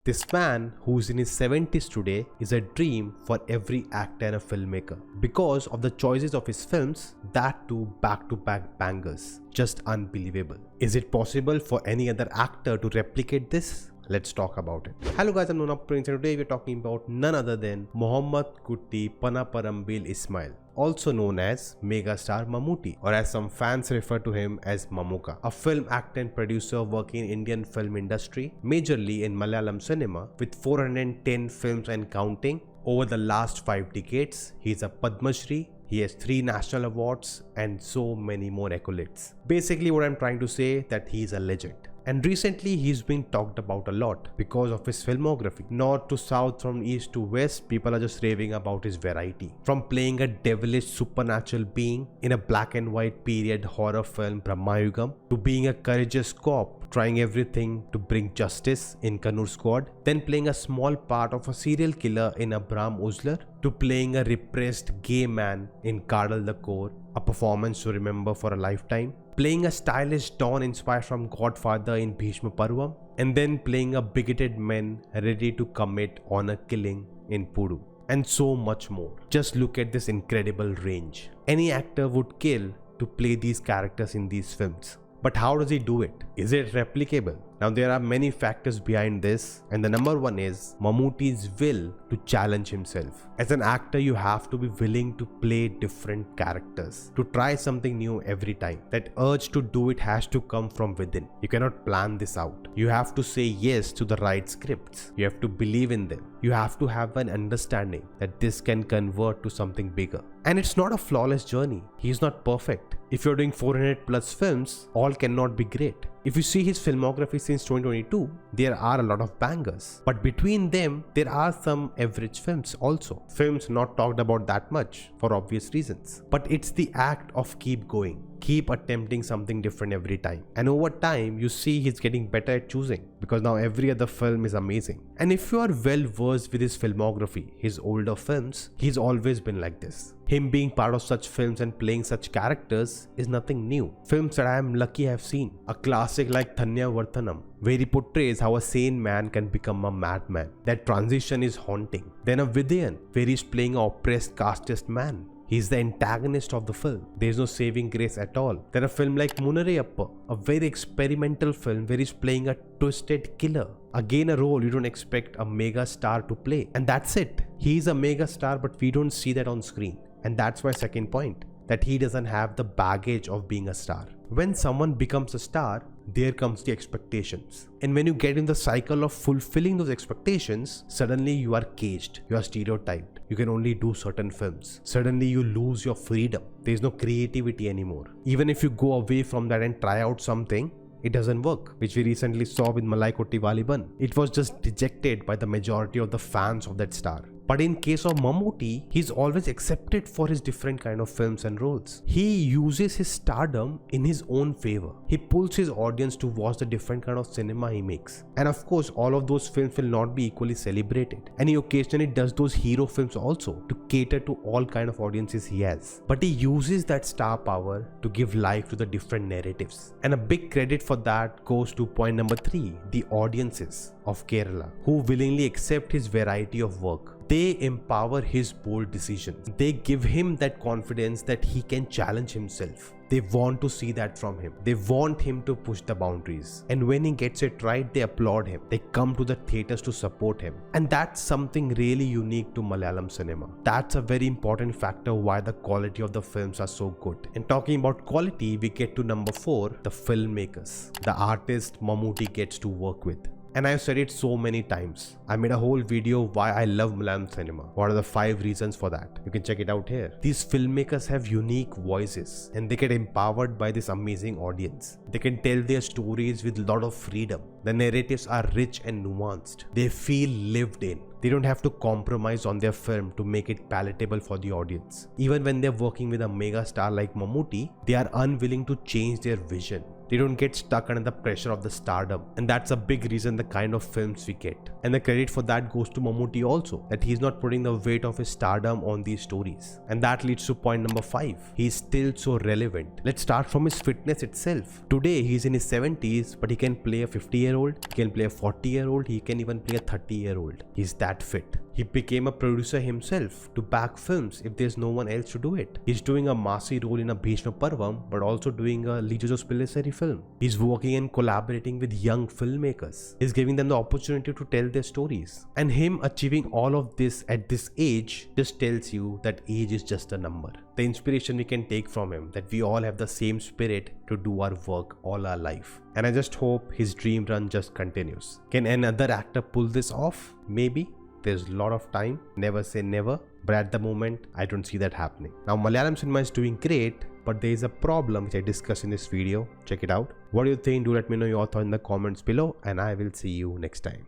This man, who's in his 70s today, is a dream for every actor and a filmmaker because of the choices of his films, that too back-to-back bangers. Just unbelievable. Is it possible for any other actor to replicate this? Let's talk about it. Hello guys, I'm Nona and today we're talking about none other than Mohammad Kutti Panaparambil Ismail, also known as megastar Mammootty, or as some fans refer to him as Mamuka, a film actor and producer working in Indian film industry, majorly in Malayalam cinema, with 410 films and counting. Over the last 5 decades, he's a Padma Shri, he has 3 national awards and so many more accolades. Basically what I'm trying to say that he's a legend. And recently he's been talked about a lot because of his filmography. North to south, from east to west, people are just raving about his variety. From playing a devilish supernatural being in a black and white period horror film Brahmayugam, to being a courageous cop trying everything to bring justice in Kannur Squad, then playing a small part of a serial killer in Abram Uzlar, to playing a repressed gay man in Kadal the Core, a performance to remember for a lifetime, playing a stylish Don inspired from Godfather in Bhishma Parvam, and then playing a bigoted man ready to commit honor killing in Pudu, and so much more. Just look at this incredible range. Any actor would kill to play these characters in these films. But how does he do it? Is it replicable? Now there are many factors behind this, and the number one is Mammootty's will to challenge himself. As an actor, you have to be willing to play different characters, to try something new every time. That urge to do it has to come from within. You cannot plan this out. You have to say yes to the right scripts. You have to believe in them. You have to have an understanding that this can convert to something bigger. And it's not a flawless journey. He's not perfect. If you're doing 400 plus films, all cannot be great. If you see his filmography since 2022, there are a lot of bangers. But between them, there are some average films also. Films not talked about that much for obvious reasons. But it's the act of keep going. Keep attempting something different every time. And over time, you see he's getting better at choosing, because now every other film is amazing. And if you are well versed with his filmography, his older films, he's always been like this. Him being part of such films and playing such characters is nothing new. Films that I am lucky I have seen. A classic like Thanya Varthanam, where he portrays how a sane man can become a madman. That transition is haunting. Then a Vidyan, where he's playing an oppressed casteist man. He's the antagonist of the film. There's no saving grace at all. Then a film like Munareyappa, a very experimental film where he's playing a twisted killer. Again, a role you don't expect a mega star to play. And that's it. He's a mega star, but we don't see that on screen. And that's my second point, that he doesn't have the baggage of being a star. When someone becomes a star, there comes the expectations. And when you get in the cycle of fulfilling those expectations, suddenly you are caged, you are stereotyped. You can only do certain films. Suddenly you lose your freedom. There's no creativity anymore. Even if you go away from that and try out something, it doesn't work, which we recently saw with Malai Kotti Valiban. It was just rejected by the majority of the fans of that star. But in case of Mammootty, he's always accepted for his different kind of films and roles. He uses his stardom in his own favor. He pulls his audience to watch the different kind of cinema he makes. And of course, all of those films will not be equally celebrated. And he occasionally does those hero films also to cater to all kind of audiences he has. But he uses that star power to give life to the different narratives. And a big credit for that goes to point number 3, the audiences of Kerala, who willingly accept his variety of work. They empower his bold decisions. They give him that confidence that he can challenge himself. They want to see that from him. They want him to push the boundaries. And when he gets it right, they applaud him. They come to the theaters to support him. And that's something really unique to Malayalam cinema. That's a very important factor why the quality of the films are so good. And talking about quality, we get to number 4, the filmmakers, the artist Mammootty gets to work with. And I've said it so many times. I made a whole video why I love Malayalam cinema. What are the 5 reasons for that? You can check it out here. These filmmakers have unique voices and they get empowered by this amazing audience. They can tell their stories with a lot of freedom. The narratives are rich and nuanced. They feel lived in. They don't have to compromise on their film to make it palatable for the audience. Even when they're working with a mega star like Mammootty, they are unwilling to change their vision. They don't get stuck under the pressure of the stardom, and that's a big reason the kind of films we get. And the credit for that goes to Mammootty also, that he's not putting the weight of his stardom on these stories. And that leads to point number 5. He's still so relevant. Let's start from his fitness itself. Today he's in his 70s, but he can play a 50-year-old, he can play a 40-year-old, he can even play a 30-year-old. He's that fit. He became a producer himself to back films if there's no one else to do it. He's doing a massive role in a Bhishma Parvam, but also doing a Lijojo Spillisari film. He's working and collaborating with young filmmakers. He's giving them the opportunity to tell their stories. And him achieving all of this at this age just tells you that age is just a number. The inspiration we can take from him, that we all have the same spirit to do our work all our life. And I just hope his dream run just continues. Can another actor pull this off? Maybe. There's a lot of time, never say never, but at the moment I don't see that happening. Now Malayalam cinema is doing great, but there is a problem which I discussed in this video. Check it out. What do you think? Do let me know your thoughts in the comments below, and I will see you next time.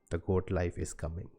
The goat life is coming.